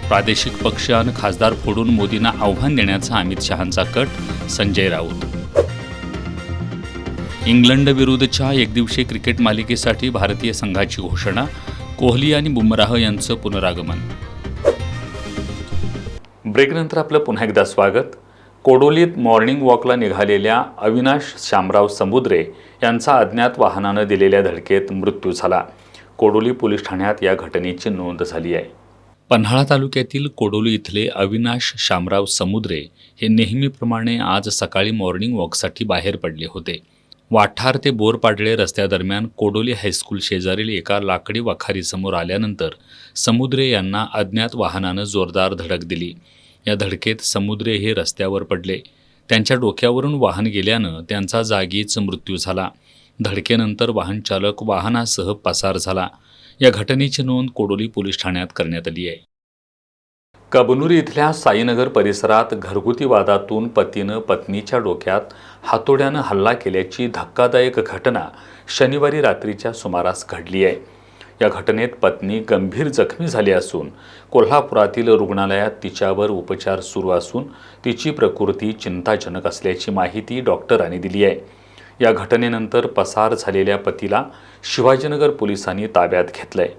प्रादेशिक पक्ष आणि खासदार फोडून मोदींना आव्हान देण्याचा अमित शहांचा कट, संजय राऊत. इंग्लंड विरुद्धच्या एकदिवसीय क्रिकेट मालिकेसाठी भारतीय संघाची घोषणा, कोहली आणि बुमराह यांचं पुनरागमन. ब्रेकनंतर आपलं पुन्हा एकदा स्वागत. कोडोलीत मॉर्निंग वॉकला निघालेल्या अविनाश शामराव समुद्रे यांचा अज्ञात वाहनानं दिलेल्या धडकेत मृत्यू झाला. कोडोली पोलीस ठाण्यात या घटनेची नोंद झाली आहे. पन्हाळा तालुक्यातील कोडोली इथले अविनाश शामराव समुद्रे हे नेहमीप्रमाणे आज सकाळी मॉर्निंग वॉकसाठी बाहेर पडले होते. वाठार ते बोरपाडळे रस्त्यादरम्यान कोडोली हायस्कूल शेजारील एका लाकडी वखारीसमोर आल्यानंतर समुद्रे यांना अज्ञात वाहनानं जोरदार धडक दिली. या धडकेत समुद्रे हे रस्त्यावर पडले. त्यांच्या डोक्यावरून वाहन गेल्यानं त्यांचा जागीच मृत्यू झाला. धडकेनंतर वाहन चालक वाहनासह पसार झाला. या घटनेची नोंद कोडोली पोलीस ठाण्यात करण्यात आली आहे. कबनूर इथल्या साईनगर परिसरात घरगुती वादातून पतीनं पत्नीच्या डोक्यात हातोड्यानं हल्ला केल्याची धक्कादायक घटना शनिवारी रात्रीच्या सुमारास घडली आहे. या घटनेत पत्नी गंभीर जखमी झाली असून कोल्हापुरातील रुग्णालयात तिच्यावर उपचार सुरू असून तिची प्रकृती चिंताजनक असल्याची माहिती डॉक्टरांनी दिली आहे. या घटनेनंतर पसार झालेल्या पतीला शिवाजीनगर पोलिसांनी ताब्यात घेतलंय.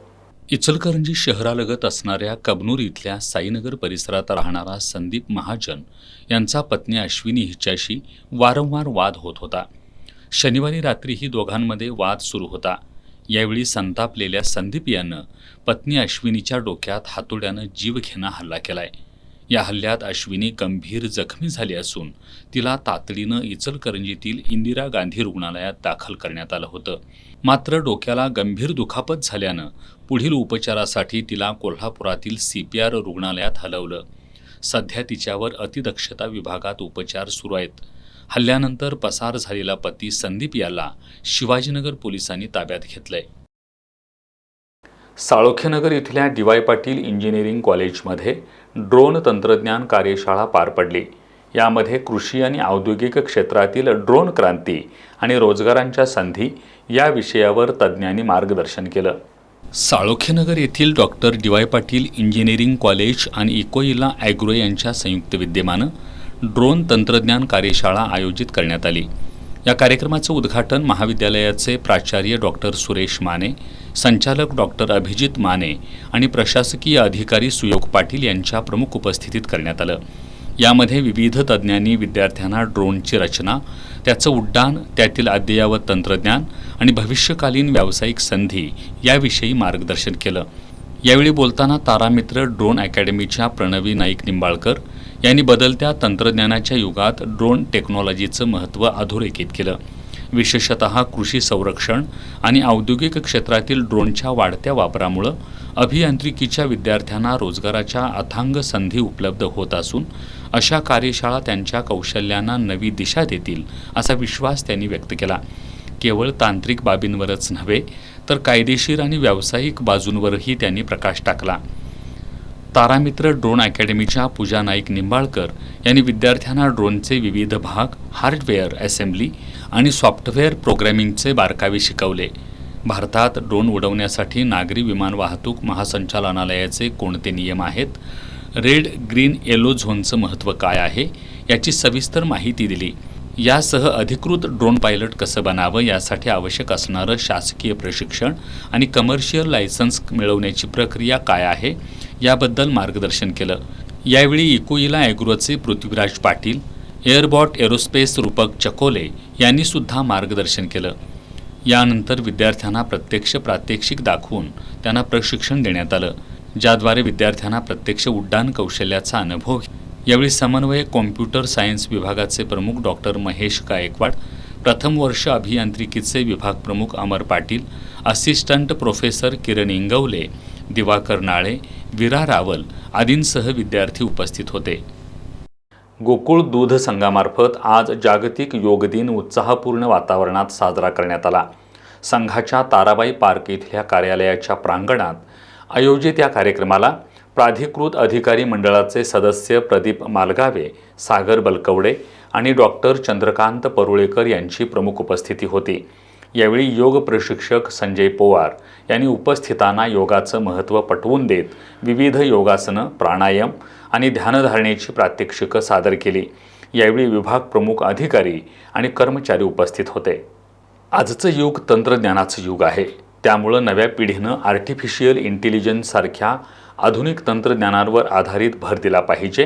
इचलकरंजी शहरालगत असणाऱ्या कबनूर इथल्या साईनगर परिसरात राहणारा संदीप महाजन यांचा पत्नी अश्विनी हिच्याशी वारंवार वाद होत होता. शनिवारी रात्रीही दोघांमध्ये वाद सुरू होता. यावेळी संतापलेल्या संदीप यानं पत्नी अश्विनीच्या डोक्यात हातोड्यानं जीवघेणा हल्ला केलाय. या हल्ल्यात अश्विनी गंभीर जखमी झाली असून तिला तातडीनं इचलकरंजीतील इंदिरा गांधी रुग्णालयात दाखल करण्यात आलं होतं. मात्र डोक्याला गंभीर दुखापत झाल्यानं पुढील उपचारासाठी तिला कोल्हापुरातील CPR रुग्णालयात हलवलं. सध्या तिच्यावर अतिदक्षता विभागात उपचार सुरू आहेत. हल्ल्यानंतर पसार झालेला पती संदीप याला शिवाजीनगर पोलिसांनी ताब्यात घेतलंय. साळोखेनगर इथल्या डी वाय पाटील इंजिनिअरिंग कॉलेजमध्ये ड्रोन तंत्रज्ञान कार्यशाळा पार पडली. यामध्ये कृषी आणि औद्योगिक क्षेत्रातील ड्रोन क्रांती आणि रोजगारांच्या संधी या विषयावर तज्ज्ञांनी मार्गदर्शन केलं. साळोखेनगर येथील doctor D Y Patil engineering college आणि इकोइला ॲग्रो यांच्या संयुक्त विद्यमानं ड्रोन तंत्रज्ञान कार्यशाळा आयोजित करण्यात आली. या कार्यक्रमाचं उद्घाटन महाविद्यालयाचे प्राचार्य डॉक्टर सुरेश माने, संचालक डॉक्टर अभिजित माने आणि प्रशासकीय अधिकारी सुयोग पाटील यांच्या प्रमुख उपस्थितीत करण्यात आलं. यामध्ये विविध तज्ज्ञांनी विद्यार्थ्यांना ड्रोनची रचना, त्याचं उड्डाण, त्यातील अद्ययावत तंत्रज्ञान आणि भविष्यकालीन व्यावसायिक संधी याविषयी मार्गदर्शन केलं. यावेळी बोलताना तारामित्र ड्रोन अकॅडमीच्या प्रणवी नाईक निंबाळकर यांनी बदलत्या तंत्रज्ञानाच्या युगात ड्रोन टेक्नॉलॉजीचं महत्त्व अधोरेखित केलं. विशेषतः कृषी संरक्षण आणि औद्योगिक क्षेत्रातील ड्रोनच्या वाढत्या वापरामुळं अभियांत्रिकीच्या विद्यार्थ्यांना रोजगाराच्या अथांग संधी उपलब्ध होत असून अशा कार्यशाळा त्यांच्या कौशल्यांना नवी दिशा देतील असा विश्वास त्यांनी व्यक्त केला. केवळ तांत्रिक बाबींवरच नव्हे तर कायदेशीर आणि व्यावसायिक बाजूंवरही त्यांनी प्रकाश टाकला. तारामित्र ड्रोन अकॅडमीच्या पूजा नाईक निंबाळकर यांनी विद्यार्थ्यांना ड्रोनचे विविध भाग, हार्डवेअर असेंब्ली आणि सॉफ्टवेअर प्रोग्रॅमिंगचे बारकावे शिकवले. भारतात ड्रोन उडवण्यासाठी नागरी विमान वाहतूक महासंचालनालयाचे कोणते नियम आहेत, रेड, ग्रीन, येलो झोनचं महत्त्व काय आहे याची सविस्तर माहिती दिली. यासह अधिकृत ड्रोन पायलट कसं बनावं यासाठी आवश्यक असणारं शासकीय प्रशिक्षण आणि कमर्शियल लायसन्स मिळवण्याची प्रक्रिया काय आहे याबद्दल मार्गदर्शन केलं. यावेळी इकोइला ॲग्रोचे पृथ्वीराज पाटील, एअरबॉट एरोस्पेस रूपक चकोले यांनी सुद्धा मार्गदर्शन केलं. यानंतर विद्यार्थ्यांना प्रत्यक्ष प्रात्यक्षिक दाखवून त्यांना प्रशिक्षण देण्यात आलं, ज्याद्वारे विद्यार्थ्यांना प्रत्यक्ष उड्डाण कौशल्याचा अनुभव. यावेळी समन्वय कॉम्प्युटर सायन्स विभागाचे प्रमुख डॉक्टर महेश गायकवाड, प्रथम वर्ष अभियांत्रिकीचे विभाग प्रमुख अमर पाटील, असिस्टंट प्रोफेसर किरण इंगवले, दिवाकर नाळे, विरा रावल आदींसह विद्यार्थी उपस्थित होते. गोकुळ दूध संघामार्फत आज जागतिक योग दिन उत्साहपूर्ण वातावरणात साजरा करण्यात आला. संघाच्या ताराबाई पार्क इथल्या कार्यालयाच्या प्रांगणात आयोजित या कार्यक्रमाला प्राधिकृत अधिकारी मंडळाचे सदस्य प्रदीप मालगावे, सागर बलकवडे आणि डॉक्टर चंद्रकांत परुळेकर यांची प्रमुख उपस्थिती होती. यावेळी योग प्रशिक्षक संजय पोवार यांनी उपस्थितांना योगाचं महत्त्व पटवून देत विविध योगासनं, प्राणायाम आणि ध्यानधारणेची प्रात्यक्षिकं सादर केली. यावेळी विभाग प्रमुख, अधिकारी आणि कर्मचारी उपस्थित होते. आजचं युग तंत्रज्ञानाचं युग आहे. त्यामुळं नव्या पिढीनं आर्टिफिशियल इंटेलिजन्ससारख्या आधुनिक तंत्रज्ञानावर आधारित भर दिला पाहिजे.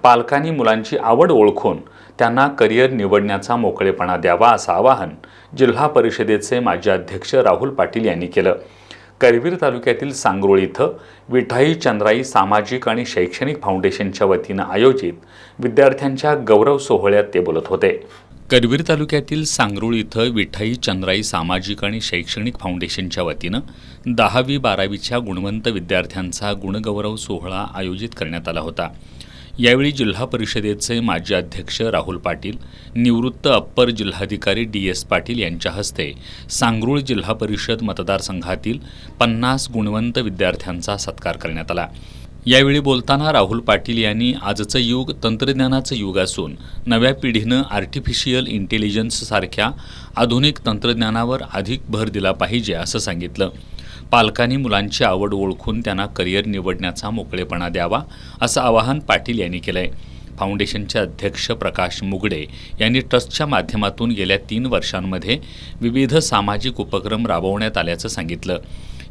पालकांनी मुलांची आवड ओळखून त्यांना करिअर निवडण्याचा मोकळेपणा द्यावा असं आवाहन जिल्हा परिषदेचे माजी अध्यक्ष राहुल पाटील यांनी केलं. करवीर तालुक्यातील सांगरोळ इथं विठाई चंद्राई सामाजिक आणि शैक्षणिक फाउंडेशनच्या वतीनं आयोजित विद्यार्थ्यांच्या गौरव सोहळ्यात ते बोलत होते. करवीर तालुक्यातील सांगरोळ इथं विठाई चंद्राई सामाजिक आणि शैक्षणिक फाउंडेशनच्या वतीनं 10वी-12वीच्या गुणवंत विद्यार्थ्यांचा गुणगौरव सोहळा आयोजित करण्यात आला होता. यावेळी जिल्हा परिषदेचे माजी अध्यक्ष राहुल पाटील, निवृत्त अप्पर जिल्हाधिकारी DS पाटील यांच्या हस्ते सांगरोळ जिल्हा परिषद मतदारसंघातील 50 गुणवंत विद्यार्थ्यांचा सत्कार करण्यात आला. यावेळी बोलताना राहुल पाटील यांनी आजचं युग तंत्रज्ञानाचं युग असून नव्या पिढीनं आर्टिफिशियल इंटेलिजन्ससारख्या आधुनिक तंत्रज्ञानावर अधिक भर दिला पाहिजे असं सांगितलं. पालकांनी मुलांची आवड ओळखून त्यांना करिअर निवडण्याचा मोकळेपणा द्यावा असं आवाहन पाटील यांनी केलं आहे. फाउंडेशनचे अध्यक्ष प्रकाश मुगडे यांनी ट्रस्टच्या माध्यमातून गेल्या 3 वर्षांमध्ये विविध सामाजिक उपक्रम राबवण्यात आल्याचं सांगितलं.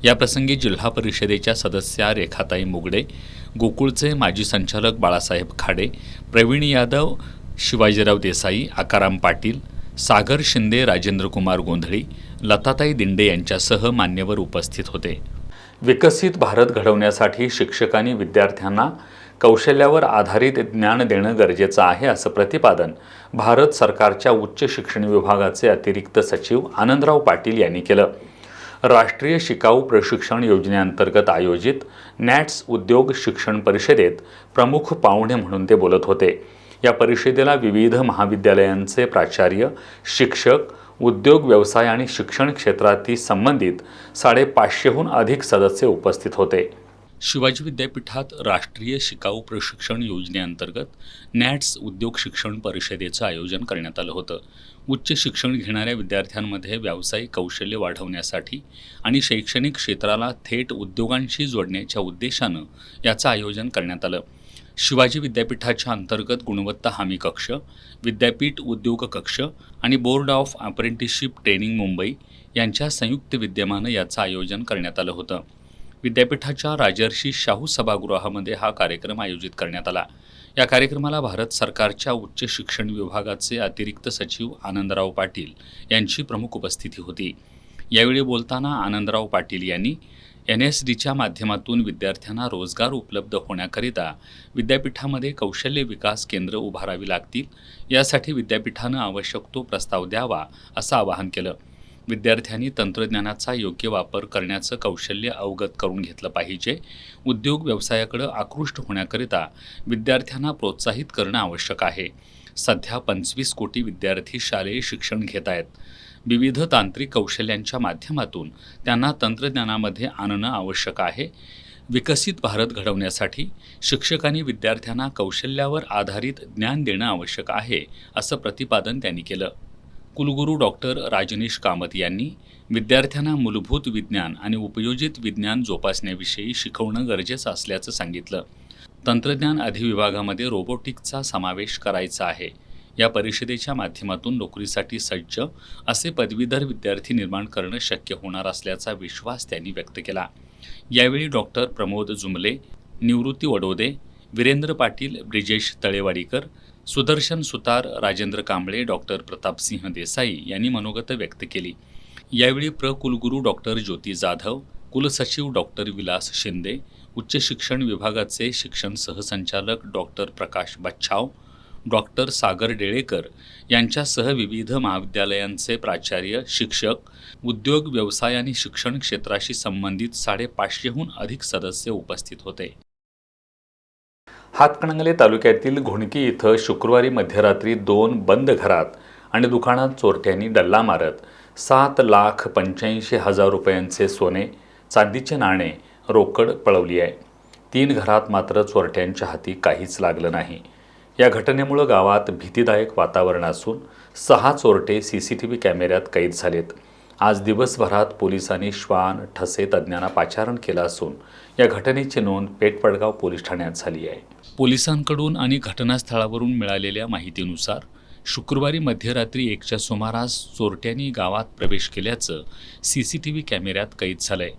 याप्रसंगी जिल्हा परिषदेच्या सदस्या रेखाताई मुगडे, गोकुळचे माजी संचालक बाळासाहेब खाडे, प्रवीण यादव, शिवाजीराव देसाई, आकाराम पाटील, सागर शिंदे, राजेंद्रकुमार गोंधळी, लताताई दिंडे यांच्यासह मान्यवर उपस्थित होते. विकसित भारत घडवण्यासाठी शिक्षकांनी विद्यार्थ्यांना कौशल्यावर आधारित ज्ञान देणं गरजेचं आहे असं प्रतिपादन भारत सरकारच्या उच्च शिक्षण विभागाचे अतिरिक्त सचिव आनंदराव पाटील यांनी केलं. राष्ट्रीय शिकाऊ प्रशिक्षण योजनेअंतर्गत आयोजित नॅट्स उद्योग शिक्षण परिषदेत प्रमुख पाहुणे म्हणून ते बोलत होते. या परिषदेला विविध महाविद्यालयांचे प्राचार्य, शिक्षक, उद्योग, व्यवसाय आणि शिक्षण क्षेत्रातील संबंधित 550हून अधिक सदस्य उपस्थित होते. शिवाजी विद्यापीठात राष्ट्रीय शिकाऊ प्रशिक्षण योजनेअंतर्गत नॅट्स उद्योग शिक्षण परिषदेचं आयोजन करण्यात आलं होतं. उच्च शिक्षण घेणाऱ्या विद्यार्थ्यांमध्ये व्यावसायिक कौशल्य वाढवण्यासाठी आणि शैक्षणिक क्षेत्राला थेट उद्योगांशी जोडण्याच्या उद्देशानं याचं आयोजन करण्यात आलं. शिवाजी विद्यापीठाच्या अंतर्गत गुणवत्ता हमी कक्ष, विद्यापीठ उद्योग कक्ष आणि board of apprenticeship training Mumbai यांच्या संयुक्त विद्यमानं याचं आयोजन करण्यात आलं होतं. विद्यापीठाच्या राजर्षी शाहू सभागृहामध्ये हा कार्यक्रम आयोजित करण्यात आला. या कार्यक्रमाला भारत सरकारच्या उच्च शिक्षण विभागाचे अतिरिक्त सचिव आनंदराव पाटील यांची प्रमुख उपस्थिती होती. यावेळी बोलताना आनंदराव पाटील यांनी NSDच्या माध्यमातून विद्यार्थ्यांना रोजगार उपलब्ध होण्याकरिता विद्यापीठामध्ये कौशल्य विकास केंद्र उभारावी लागतील. यासाठी विद्यापीठानं आवश्यक तो प्रस्ताव द्यावा असं आवाहन केलं. विद्यार्थ्यांनी तंत्रज्ञानाचा योग्य वापर करण्याचं कौशल्य अवगत करून घेतलं पाहिजे. उद्योग व्यवसायाकडे आकृष्ट होण्याकरिता विद्यार्थ्यांना प्रोत्साहित करणं आवश्यक आहे. सध्या 25 कोटी विद्यार्थी शालेय शिक्षण घेत आहेत. विविध तांत्रिक कौशल्यांच्या माध्यमातून त्यांना तंत्रज्ञानामध्ये आणणं आवश्यक आहे. विकसित भारत घडवण्यासाठी शिक्षकांनी विद्यार्थ्यांना कौशल्यावर आधारित ज्ञान देणं आवश्यक आहे, असं प्रतिपादन त्यांनी केलं. कुलगुरू डॉक्टर राजनीश कामत यांनी विद्यार्थ्यांना मूलभूत विज्ञान आणि उपयोजित विज्ञान जोपासण्याविषयी शिकवणं गरजेचं असल्याचं सांगितलं. तंत्रज्ञान अधिविभागामध्ये रोबोटिक्सचा समावेश करायचा आहे. या परिषदेच्या माध्यमातून नोकरीसाठी सज्ज असे पदवीधर विद्यार्थी निर्माण करणं शक्य होणार असल्याचा विश्वास त्यांनी व्यक्त केला. यावेळी डॉक्टर प्रमोद जुमले, निवृत्ती वडोदे, वीरेंद्र पाटील, ब्रिजेश तळेवाडीकर, सुदर्शन सुतार, राजेंद्र कांबळे, डॉक्टर प्रतापसिंह देसाई यांनी मनोगत व्यक्त केली. यावेळी कुलगुरू डॉक्टर ज्योती जाधव, कुलसचिव डॉक्टर विलास शिंदे, उच्च शिक्षण विभागाचे शिक्षण सहसंचालक डॉक्टर प्रकाश बच्छाव, डॉक्टर सागर डेळेकर यांच्यासह विविध महाविद्यालयांचे प्राचार्य, शिक्षक, उद्योग, व्यवसाय आणि शिक्षण क्षेत्राशी संबंधित 550हून अधिक सदस्य उपस्थित होते. हातकणंगले तालुक्यातील घोणकी इथं शुक्रवारी मध्यरात्री 2 बंद घरात आणि दुकानात चोरट्यांनी डल्ला मारत 7,85,000 रुपयांचे सोने, चांदीचे नाणे, रोकड पळवली आहे. 3 घरात मात्र चोरट्यांच्या हाती काहीच लागलं नाही. या घटनेमुळे गावात भीतीदायक वातावरण असून 6 चोरटे CCTV कॅमेऱ्यात कैद झालेत. आज दिवसभरात पोलिसांनी श्वान, ठसे तज्ज्ञांना पाचारण केलं असून या घटनेची नोंद पेठपडगाव पोलीस ठाण्यात झाली आहे. पोलिसांकडून आणि घटनास्थळावरून मिळालेल्या माहितीनुसार शुक्रवारी मध्यरात्री 1च्या सुमारास चोरट्यांनी गावात प्रवेश केल्याचं CCTV कॅमेऱ्यात कैद झालंय.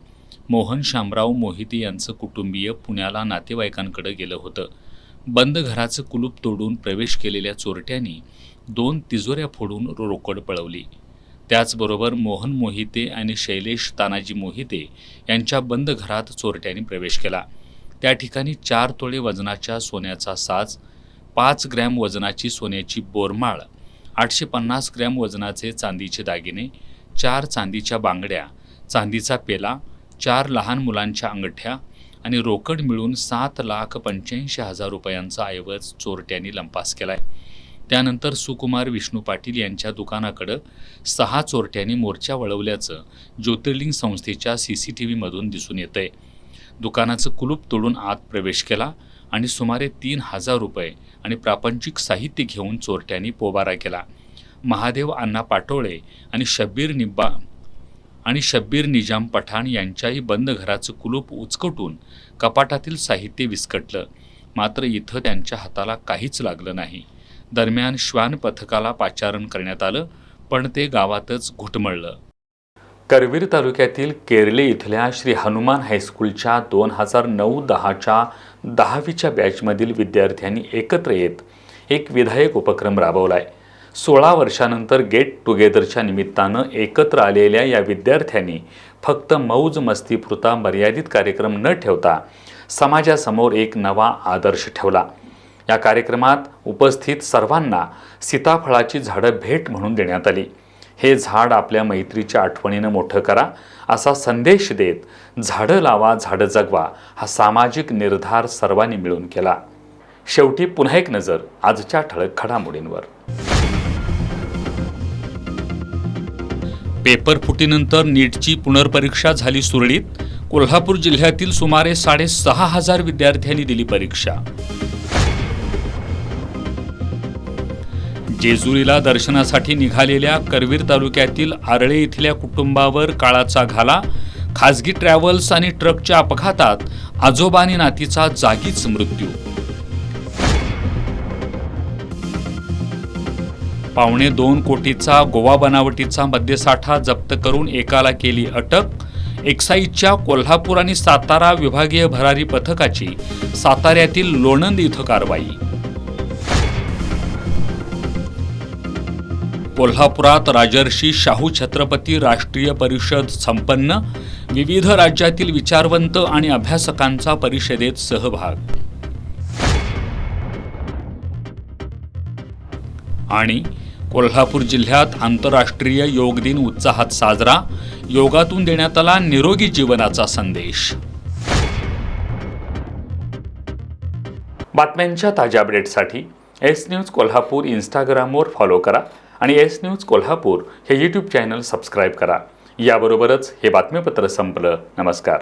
मोहन शामराव मोहिते यांचं कुटुंबीय पुण्याला नातेवाईकांकडे गेलं होतं. बंद घराचं कुलूप तोडून प्रवेश केलेल्या चोरट्यांनी 2 तिजोऱ्या फोडून रोकड पळवली. त्याचबरोबर मोहन मोहिते आणि शैलेश तानाजी मोहिते यांच्या बंद घरात चोरट्यांनी प्रवेश केला. त्या ठिकाणी 4 तोळे वजनाच्या सोन्याचा साज, 5 ग्रॅम वजनाची सोन्याची बोरमाळ, 850 ग्रॅम वजनाचे चांदीचे दागिने, 4 चांदीच्या बांगड्या, चांदीचा पेला, 4 लहान मुलांच्या अंगठ्या आणि रोकड मिळून 7,85,000 रुपयांचा ऐवज चोरट्यांनी लंपास केलाय. त्यानंतर सुकुमार विष्णू पाटील यांच्या दुकानाकडं 6 चोरट्यांनी मोर्चा वळवल्याचं ज्योतिर्लिंग संस्थेच्या CCTVमधून दिसून येतंय. दुकानाचं कुलूप तोडून आत प्रवेश केला आणि सुमारे 3,000 रुपये आणि प्रापंचिक साहित्य घेऊन चोरट्यांनी पोबारा केला. महादेव अण्णा पाटोळे आणि शब्बीर निजाम पठाण यांच्याही बंद घराचं कुलूप उचकटून कपाटातील साहित्य विस्कटलं. मात्र इथं त्यांच्या हाताला काहीच लागलं नाही. दरम्यान श्वान पथकाला पाचारण करण्यात आलं, पण ते गावातच घुटमळलं. करवीर तालुक्यातील केरले इथल्या श्री हनुमान हायस्कूलच्या 2009-10च्या 10वीच्या बॅचमधील विद्यार्थ्यांनी एकत्र येत एक विधायक उपक्रम राबवलाय. 16 वर्षानंतर गेट टुगेदरच्या निमित्तानं एकत्र आलेल्या या विद्यार्थ्यांनी फक्त मौज मस्तीपुरता मर्यादित कार्यक्रम न ठेवता समाजासमोर एक नवा आदर्श ठेवला. या कार्यक्रमात उपस्थित सर्वांना सीताफळाची झाडं भेट म्हणून देण्यात आली. हे झाड आपल्या मैत्रीच्या आठवणीनं मोठं करा असा संदेश देत झाडं लावा, झाडं जगवा हा सामाजिक निर्धार सर्वांनी मिळून केला. शेवटी पुन्हा एक नजर आजच्या ठळक घडामोडींवर. पेपर फुटीनंतर नीटची पुनर्परीक्षा झाली सुरळीत. कोल्हापूर जिल्ह्यातील सुमारे 6,500 विद्यार्थ्यांनी दिली परीक्षा. जेजुरीला दर्शनासाठी निघालेल्या करवीर तालुक्यातील आरळे इथल्या कुटुंबावर काळाचा घाला. खासगी ट्रॅव्हल्स आणि ट्रकच्या अपघातात आजोबा आणि नातीचा जागीच मृत्यू. 2.25 कोटीचा गोवा बनावटीचा मद्यसाठा जप्त करून एकाला केली अटक. एक्साईजच्या कोल्हापूर आणि सातारा विभागीय भरारी पथकाची साताऱ्यातील लोणंद इथं कारवाई. कोल्हापुरात राजर्षी शाहू छत्रपती राष्ट्रीय परिषद संपन्न. विविध राज्यातील विचारवंत आणि अभ्यासकांचा परिषदेत सहभाग. आणि कोल्हापूर जिल्ह्यात आंतरराष्ट्रीय योग दिन उत्साहात साजरा. योगातून देण्यात आला निरोगी जीवनाचा संदेश. बातम्यांच्या ताज्या अपडेटसाठी एस न्यूज कोल्हापूर इंस्टाग्रामवर फॉलो करा आणि एस न्यूज कोल्हापूर हे यूट्यूब चॅनल सबस्क्राईब करा. याबरोबरच हे बातमीपत्र संपलं. नमस्कार.